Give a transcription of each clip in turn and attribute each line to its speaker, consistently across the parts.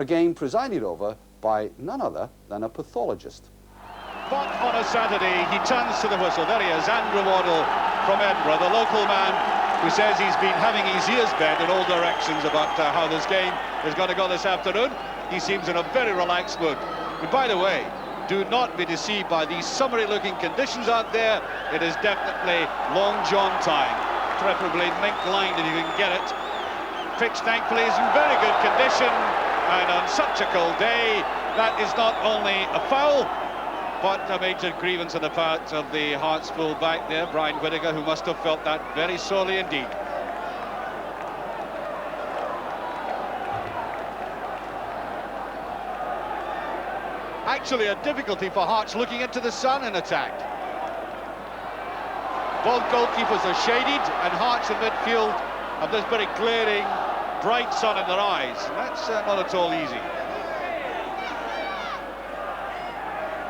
Speaker 1: A game presided over by none other than a pathologist.
Speaker 2: But on a Saturday, he turns to the whistle. There he is, Andrew Waddle from Edinburgh, the local man who says he's been having his ears bent in all directions about how this game is going to go this afternoon. He seems in a very relaxed mood. And by the way, do not be deceived by these summery-looking conditions out there. It is definitely Long John time, preferably mink-lined if you can get it. Pitch, thankfully, is in very good condition, and on such a cold day, that is not only a foul, but a major grievance on the part of the Hearts full back there, Brian Whittaker, who must have felt that very sorely indeed. Actually a difficulty for Hearts looking into the sun in attack. Both goalkeepers are shaded, and Hearts in midfield have this very glaring, bright sun in their eyes. And that's not at all easy.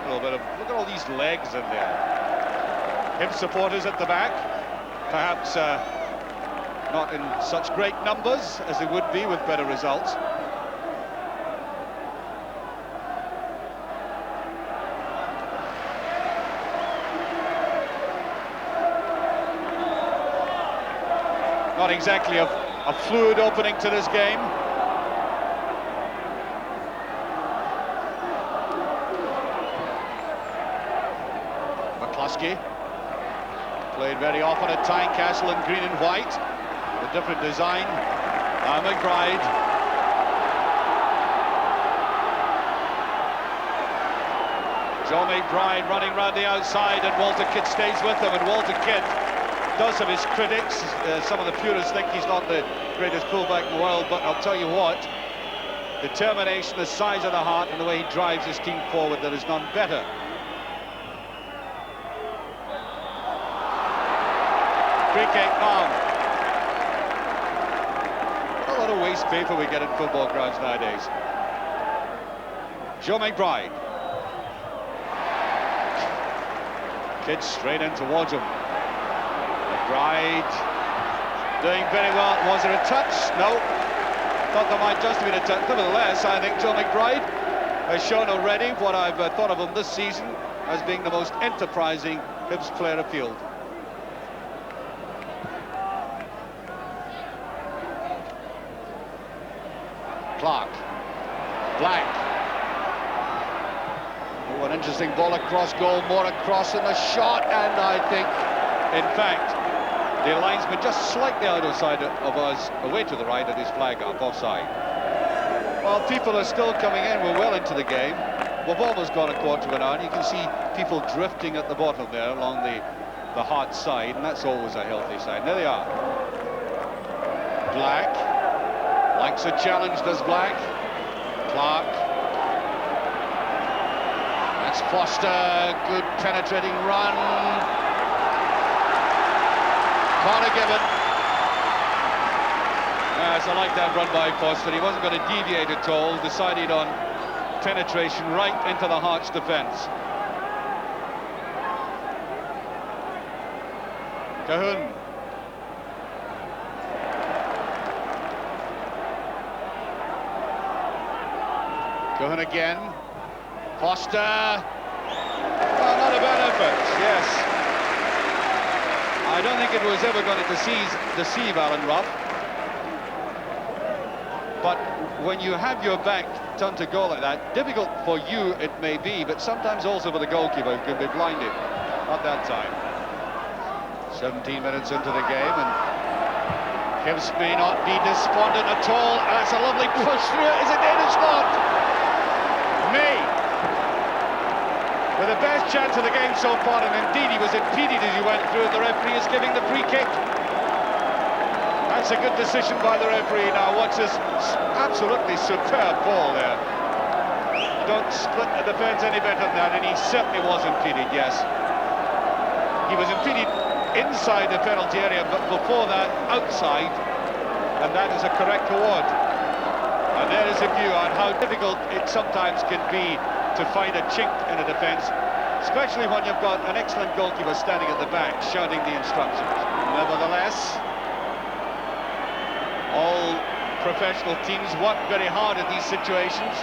Speaker 2: A little bit of, look at all these legs in there. Hibs supporters at the back, perhaps not in such great numbers as they would be with better results. Not exactly a fluid opening to this game. McCluskey played very often at Tynecastle in green and white, a different design. Now McBride. Joe McBride running round the outside, and Walter Kidd stays with him, and Walter Kidd does have his critics. Some of the purists think he's not the greatest fullback in the world, but I'll tell you what, determination, the size of the heart, and the way he drives his team forward, there is none better. Free kick now. A lot of waste paper we get in football grounds nowadays. Joe McBride. Kidd straight in towards him. McBride doing very well. Was there a touch? No. Thought there might just have been a touch. Nevertheless, I think Joe McBride has shown already what I've thought of him this season as being the most enterprising Hibs player afield. Clark. Black. Oh, an interesting ball across goal, more across in the shot, and I think, in fact, the linesman just slightly out of side of us, away to the right, at his flag up, offside. Well, people are still coming in. We're well into the game. We've almost got a quarter of an hour, and you can see people drifting at the bottom there along the Hearts side, and that's always a healthy sign. There they are. Black likes a challenge, does Black. Clark. That's Foster. Good penetrating run. Connor given. Yes, I like that run by Foster. He wasn't going to deviate at all. Decided on penetration right into the Hearts defence. Cahoon. Cahoon again. Foster. Oh, not a bad effort, yes. I don't think it was ever going to deceive Alan Ruff. But when you have your back turned to goal like that, difficult for you it may be, but sometimes also for the goalkeeper who could be blinded. Not that time. 17 minutes into the game, and Hibs may not be despondent at all. That's a lovely push through it. Is it in? It's not. May, with the best chance of the game so far, and indeed he was impeded as he went through. The referee is giving the free kick. That's a good decision by the referee. Now watch this absolutely superb ball there. You don't split the defence any better than that, and he certainly was impeded, yes. He was impeded inside the penalty area, but before that, outside, and that is a correct award. And there is a view on how difficult it sometimes can be to find a chink in a defence, especially when you've got an excellent goalkeeper standing at the back shouting the instructions. Nevertheless, all professional teams work very hard at these situations.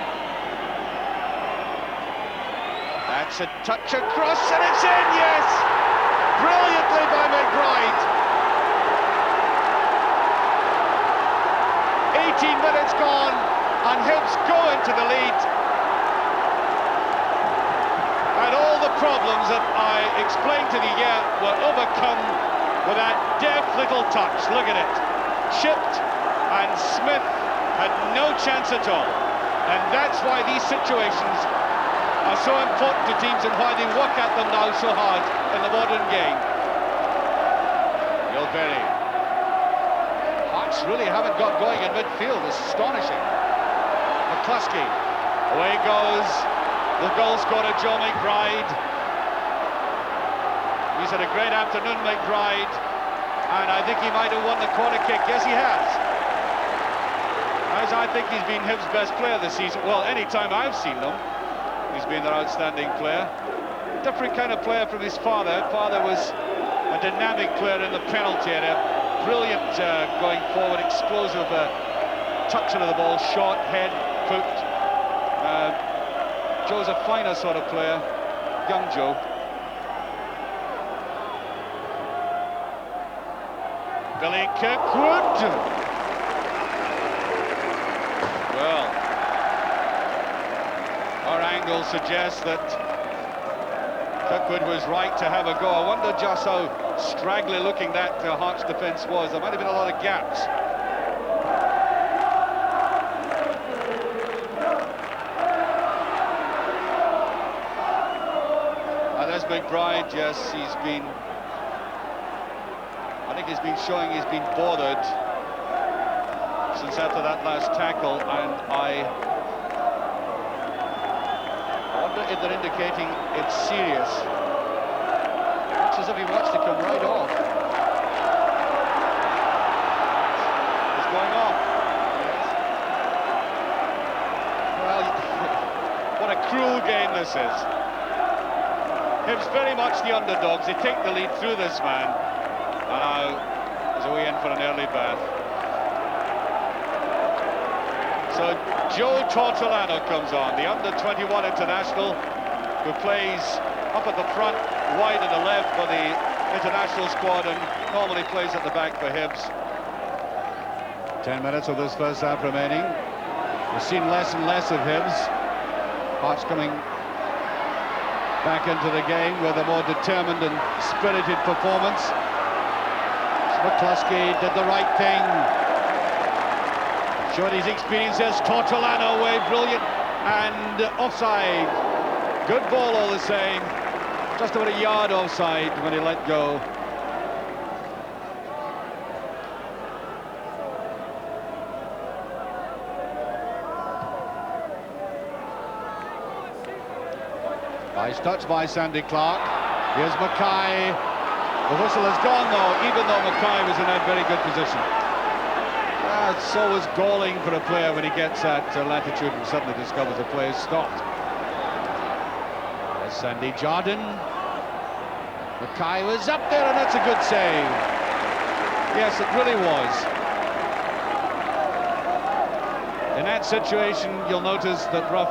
Speaker 2: That's a touch across and it's in, yes! Brilliantly by McBride. 18 minutes gone and Hibs go into the lead. And all the problems that I explained to the year were overcome with that deft little touch. Look at it. Chipped, and Smith had no chance at all. And that's why these situations are so important to teams and why they work at them now so hard in the modern game. Gilberry. Hearts really haven't got going in midfield. It's astonishing. McCluskey. Away goes the goal scorer, Joe McBride. He's had a great afternoon, McBride. And I think he might have won the corner kick. Yes, he has. As I think he's been Hibs' best player this season. Well, any time I've seen them, he's been their outstanding player. Different kind of player from his father. Father was a dynamic player in the penalty area. Brilliant going forward, explosive touching of the ball, shot, head, foot. Joe's a finer sort of player, young Joe. Billy Kirkwood. Well, our angle suggests that Kirkwood was right to have a go. I wonder just how straggly looking that Hearts defence was. There might have been a lot of gaps. And there's McBride. Yes, he's been... I think he's been showing he's been bothered since after that last tackle, and I wonder if they're indicating it's serious. It's as if he wants to come right off. It's going off. Well, what a cruel game this is. Hibs very much the underdogs. They take the lead through this man. And now there's a way in for an early bath. So Joe Tortolano comes on, the under-21 international, who plays up at the front, wide at the left for the international squad, and normally plays at the back for Hibs. 10 minutes of this first half remaining. We've seen less and less of Hibs. Hearts coming back into the game with a more determined and spirited performance. McCluskey did the right thing. Showed his experience as Tortolano away, brilliant, and offside. Good ball all the same. Just about a yard offside when he let go. Nice touch by Sandy Clark. Here's Mackay. The whistle has gone, though, even though Mackay was in a very good position. It's always galling for a player when he gets that latitude and suddenly discovers the play is stopped. There's Sandy Jardine. Mackay was up there, and that's a good save. Yes, it really was. In that situation, you'll notice that Ruff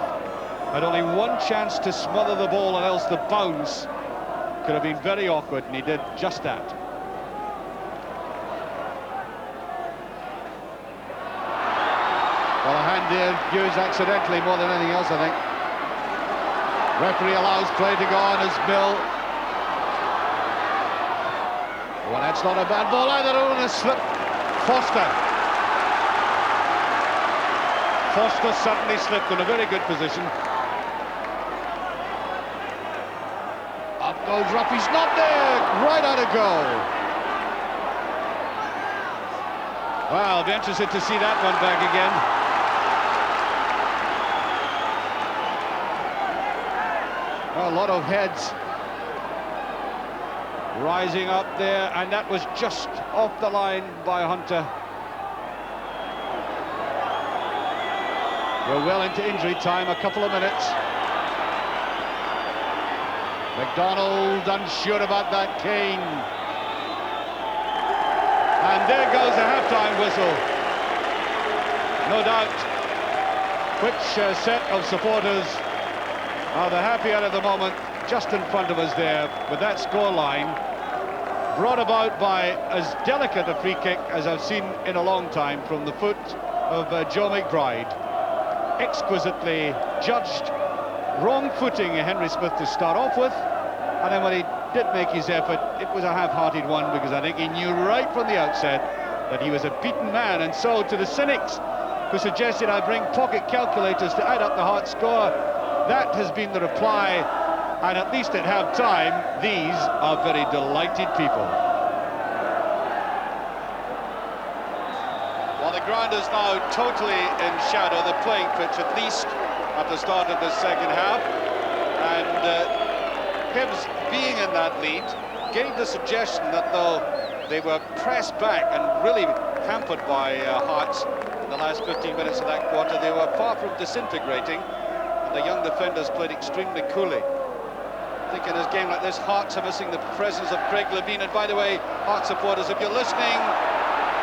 Speaker 2: had only one chance to smother the ball, and else the bounce could have been very awkward, and he did just that. Well, a hand here used accidentally more than anything else, I think. Referee allows play to go on as Bill. Well, that's not a bad ball either. Oh, and a slip. Foster. Foster suddenly slipped in a very good position. Up goes Ruff, he's not there, right out of goal. Well, I'll be interested to see that one back again. Well, a lot of heads rising up there, and that was just off the line by Hunter. We're well into injury time, a couple of minutes. McDonald unsure about that, Kane. And there goes the half-time whistle. no doubt which set of supporters are the happier at the moment. Just in front of us there with that scoreline, brought about by as delicate a free kick as I've seen in a long time from the foot of Joe McBride. Exquisitely judged, wrong footing Henry Smith to start off with, and then when he did make his effort, it was a half-hearted one, because I think he knew right from the outset that he was a beaten man. And so to the cynics who suggested I bring pocket calculators to add up the Hearts score, that has been the reply. And at least at half-time, these are very delighted people. Well, the ground is now totally in shadow, the playing pitch at least, at the start of the second half. And Hibs, being in that lead, gave the suggestion that though they were pressed back and really hampered by Hearts in the last 15 minutes of that quarter, they were far from disintegrating, and the young defenders played extremely coolly. I think in a game like this, Hearts are missing the presence of Craig Levein. And by the way, Hearts supporters, if you're listening,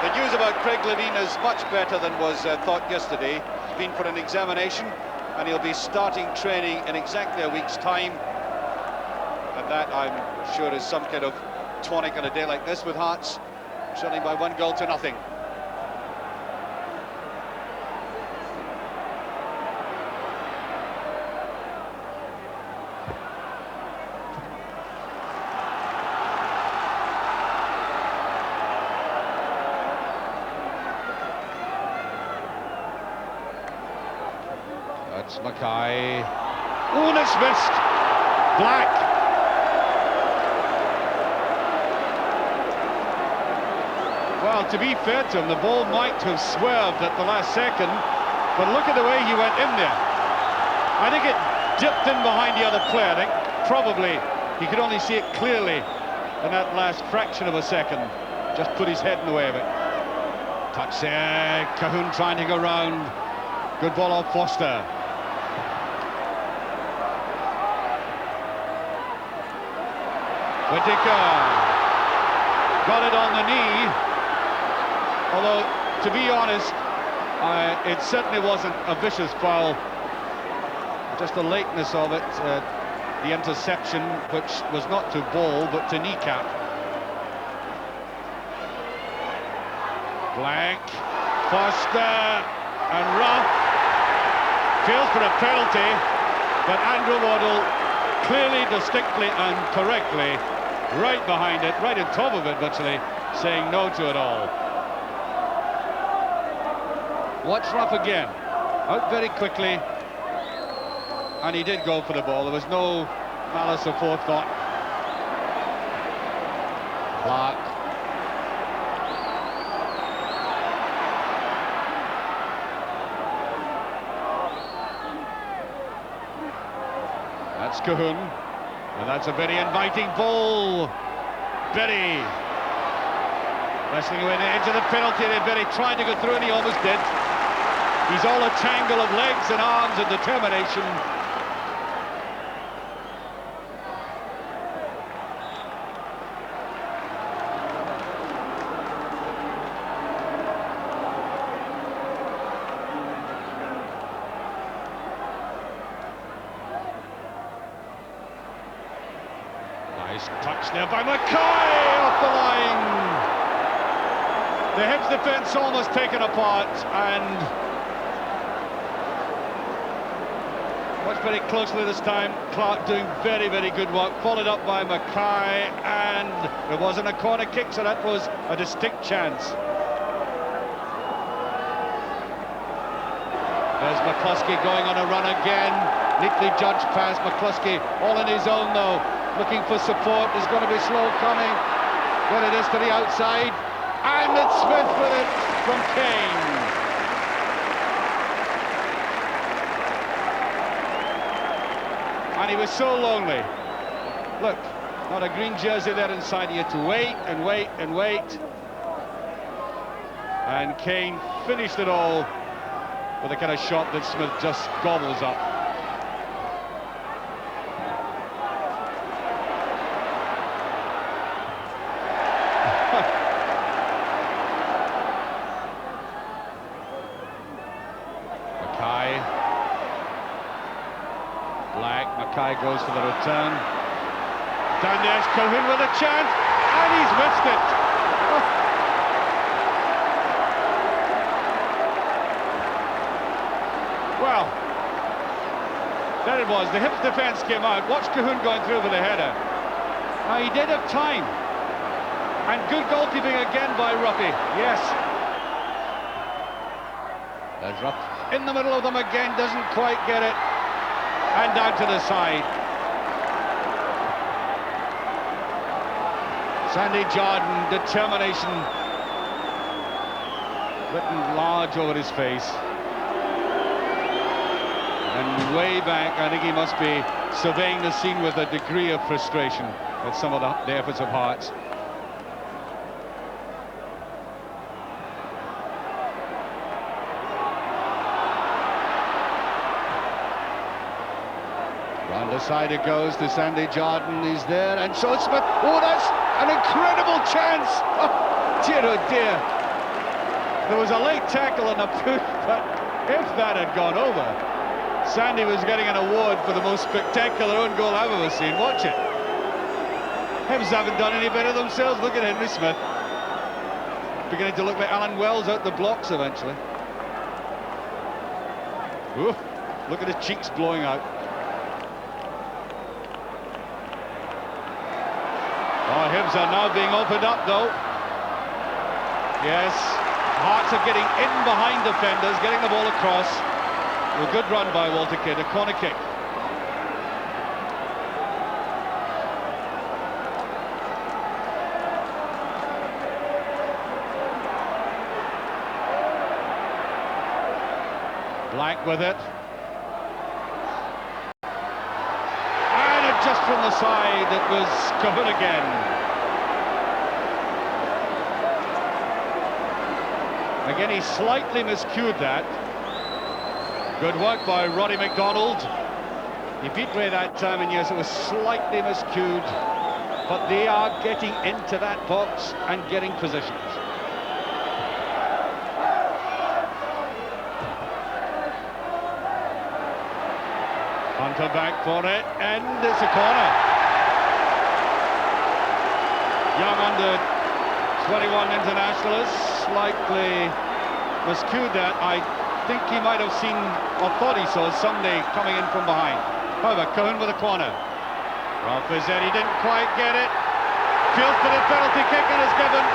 Speaker 2: the news about Craig Levein is much better than was thought yesterday. He's been for an examination, and he'll be starting training in exactly a week's time. And that, I'm sure, is some kind of tonic on a day like this with Hearts trailing by 1-0-0. That's Mackay. Oh, and it's missed. Black. Well, to be fair to him, the ball might have swerved at the last second, but look at the way he went in there. I think it dipped in behind the other player. I think probably he could only see it clearly in that last fraction of a second. Just put his head in the way of it. Touch there. Cahoon trying to go round. Good ball off Foster. Whittaker got it on the knee, although, to be honest, it certainly wasn't a vicious foul. Just the lateness of it, the interception, which was not to ball, but to kneecap. Blank, Foster, and Ruff fails for a penalty, but Andrew Waddle clearly, distinctly and correctly right behind it, right on top of it virtually, saying no to it all. Watch Ruff again, out very quickly, and he did go for the ball. There was no malice or forethought. Clark. That's Cahoon, and that's a very inviting ball. Berry wrestling away the edge of the penalty area. Berry tried to go through, and he almost did. He's all a tangle of legs and arms and determination. Nice touch there by Mackay off the line. The Hibs defence almost taken apart, and watch very closely this time. Clark doing very, very good work, followed up by Mackay, and it wasn't a corner kick, so that was a distinct chance. There's McCluskey going on a run again. Neatly judged pass. McCluskey all on his own though, looking for support. Is going to be slow coming. Well, it is to the outside, and it's Smith with it from Kane. And he was so lonely. Look, not a green jersey there inside. He had to wait and wait and wait. And Kane finished it all with a kind of shot that Smith just gobbles up. Black, Mackay goes for the return. Down there's Cohen with a chance, and he's missed it. Oh. Well, there it was. The Hibs defence came out. Watch Cohen going through with the header. Now, he did have time. And good goalkeeping again by Ruffy. Yes. There's Ruff in the middle of them again, doesn't quite get it. And down to the side. Sandy Jardine, determination written large over his face. And way back, I think he must be surveying the scene with a degree of frustration at some of the efforts of Hearts. Round the side it goes to Sandy Jardine. He's there, and so Smith. Oh, that's an incredible chance! Oh, dear, oh dear. There was a late tackle and a push, but if that had gone over, Sandy was getting an award for the most spectacular own goal I've ever seen. Watch it. Hibs haven't done any better themselves. Look at Henry Smith. Beginning to look like Alan Wells out the blocks eventually. Ooh, look at his cheeks blowing out. Oh, Hibs are now being opened up though. Yes, Hearts are getting in behind defenders, getting the ball across. A good run by Walter Kidd, a corner kick. Black with it. And it just from the side, it was Cohen again. Again, he slightly miscued that. Good work by Roddy McDonald. He beat Ray that time, and yes, it was slightly miscued. But they are getting into that box and getting positions. Hunter back for it, and it's a corner. Young under 21 internationalist, slightly miscued that. I think he might have seen, or thought he saw, Sunday coming in from behind. However, Cohen with a corner. Ralph is there, he didn't quite get it. Feels for the penalty kick and is given.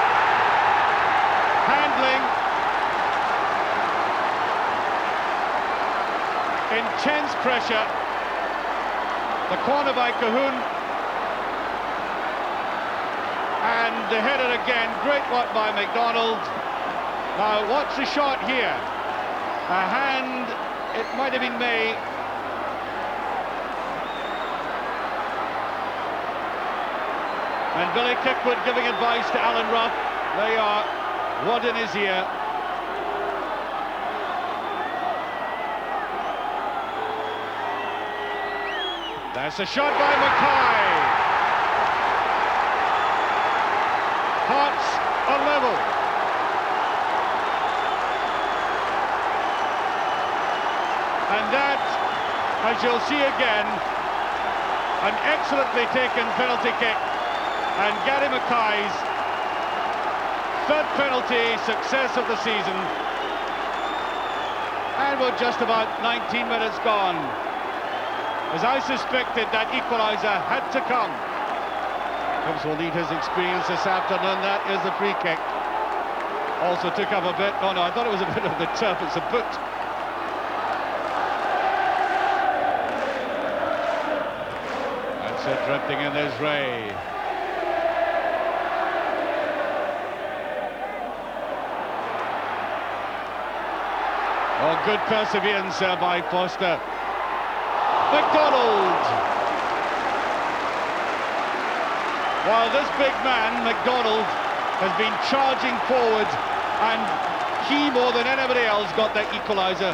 Speaker 2: Handling. Intense pressure. The corner by Cohen. And the header again, great work by McDonald. Now watch the shot here. A hand, it might have been May. And Billy Kickwood giving advice to Alan Ruff. There you are, word in his ear. That's a shot by Mackay. Hearts are level. And that, as you'll see again, an excellently taken penalty kick. And Gary Mackay's third penalty success of the season. And we're just about 19 minutes gone. As I suspected, that equaliser had to come. Hibs will need his experience this afternoon. That is the free kick. Also took up a bit. Oh no, I thought it was a bit of the turf. It's a boot. That's it, drifting in. There's Ray. Oh, good perseverance there by Foster. McDonald! While this big man, McDonald, has been charging forward, and he, more than anybody else, got that equaliser.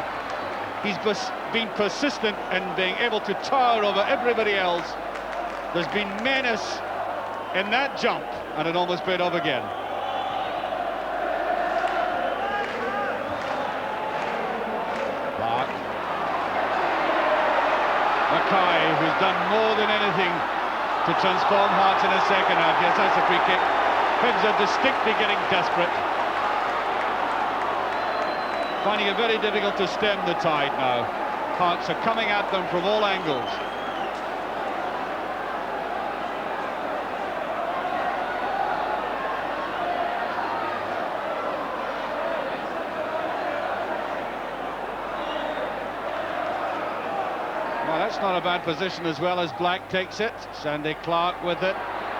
Speaker 2: He's been persistent in being able to tower over everybody else. There's been menace in that jump, and it almost paid off again. Mackay, who's done more than anything to transform Hearts in the second half. Yes, that's a free kick. Hibs are distinctly getting desperate. Finding it very difficult to stem the tide now. Hearts are coming at them from all angles. Well, that's not a bad position as well as Black takes it. Sandy Clark with it.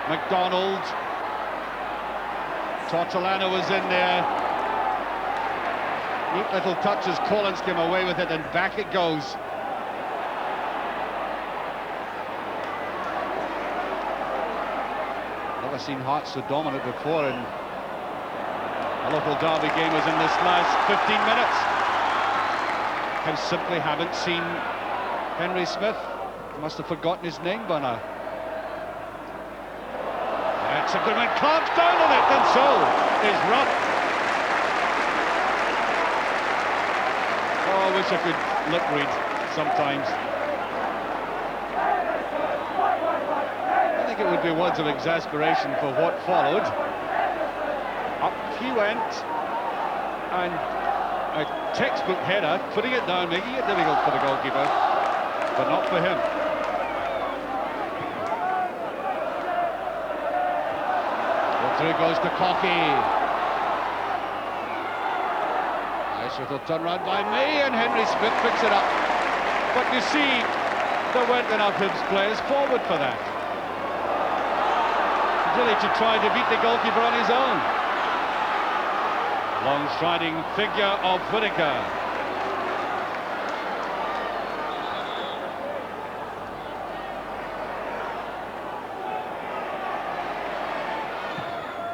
Speaker 2: McDonald. Tortolano was in there. Neat little touches. Collins came away with it, and back it goes. Never seen Hearts so dominant before in a local derby game as in this last 15 minutes. I simply haven't seen Henry Smith. Must have forgotten his name by now. That's a good one. Clamps down on it, and so is Rudd. Oh, I wish I could lip read sometimes. I think it would be words of exasperation for what followed. Up he went, and a textbook header, putting it down, making it difficult for the goalkeeper, but not for him. Through goes to Cocky. Nice little turn round by May, and Henry Smith picks it up. But you see, there weren't enough Hibs players forward for that. Really to try to beat the goalkeeper on his own. Long striding figure of Whittaker.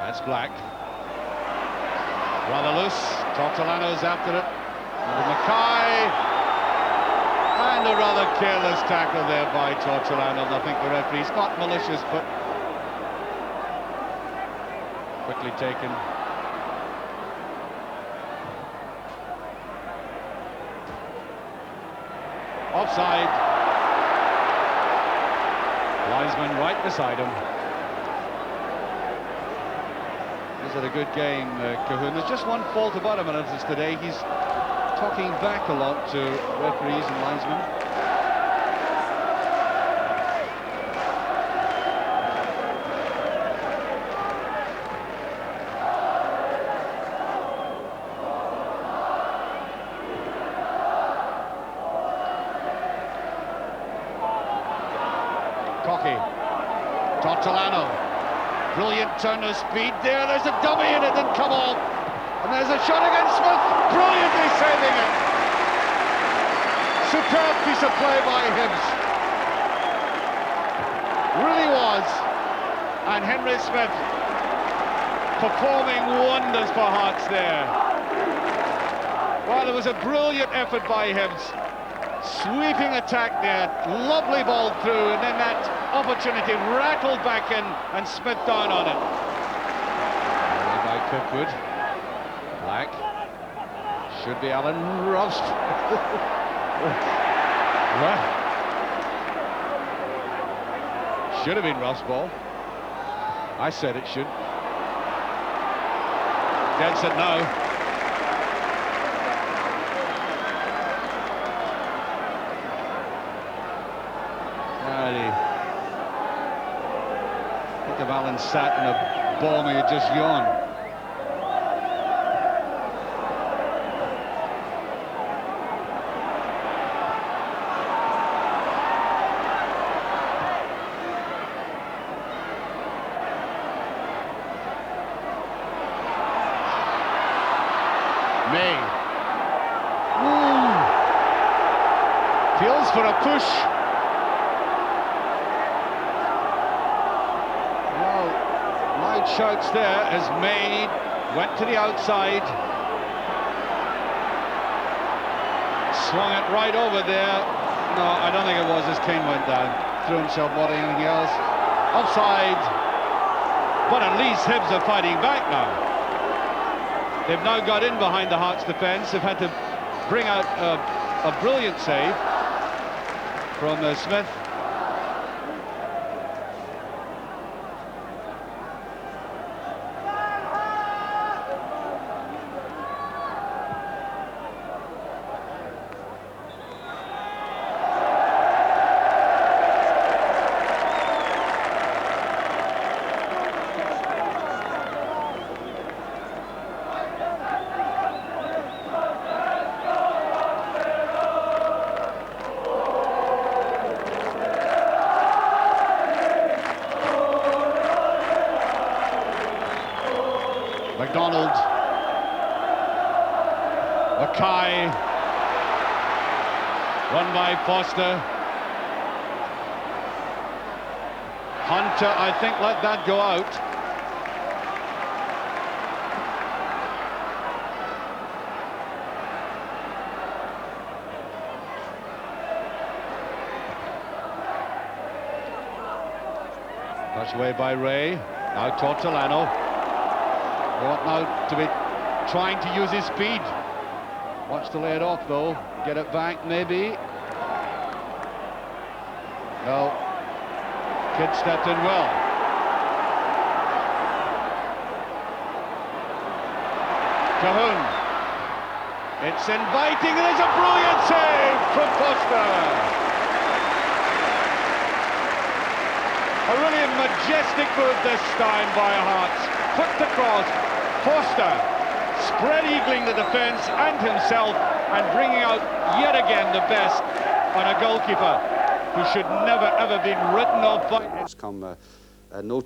Speaker 2: That's Black. Rather loose. Tortolano's after it. And Mackay. And a rather careless tackle there by Tortolano. I think the referee's not malicious, but quickly taken. Offside. Linesman right beside him. Is it a good game, Cahoon? There's just one fault about him, and it's today he's talking back a lot to referees and linesmen. Cocky. Tortolano. Brilliant turn of speed there. There's a dummy in it, didn't come off. And there's a shot against Smith. Brilliantly saving it. Superb piece of play by Hibs. Really was. And Henry Smith performing wonders for Hearts there. Well, it was a brilliant effort by Hibs. Sweeping attack there, lovely ball through, and then that opportunity rattled back in, and Smith down on it. By Kirkwood. Black. Should be Alan Rost. Should have been Ross ball. I said it should. Dad said no. I think if Alan sat in a ball, he had just yawned. May. Ooh. Feels for a push. Shouts there as May went to the outside, swung it right over there. No, I don't think it was, as Kane went down, threw himself more than anything else. Offside, but at least Hibs are fighting back now. They've now got in behind the Hearts defence. They've had to bring out a brilliant save. from Smith. McDonald, Mackay, run by Foster. Hunter, I think, let that go out. Touched away by Ray, now Tortolano. Ought now to be trying to use his speed. Wants to lay it off though. Get it back maybe. No. Kid stepped in well. Cahoon. It's inviting and there's a brilliant save from Foster. A really majestic move this time by Hearts. Flipped across. Foster spread-eagling the defence and himself and bringing out yet again the best on a goalkeeper who should never ever been written off by...
Speaker 1: It's come no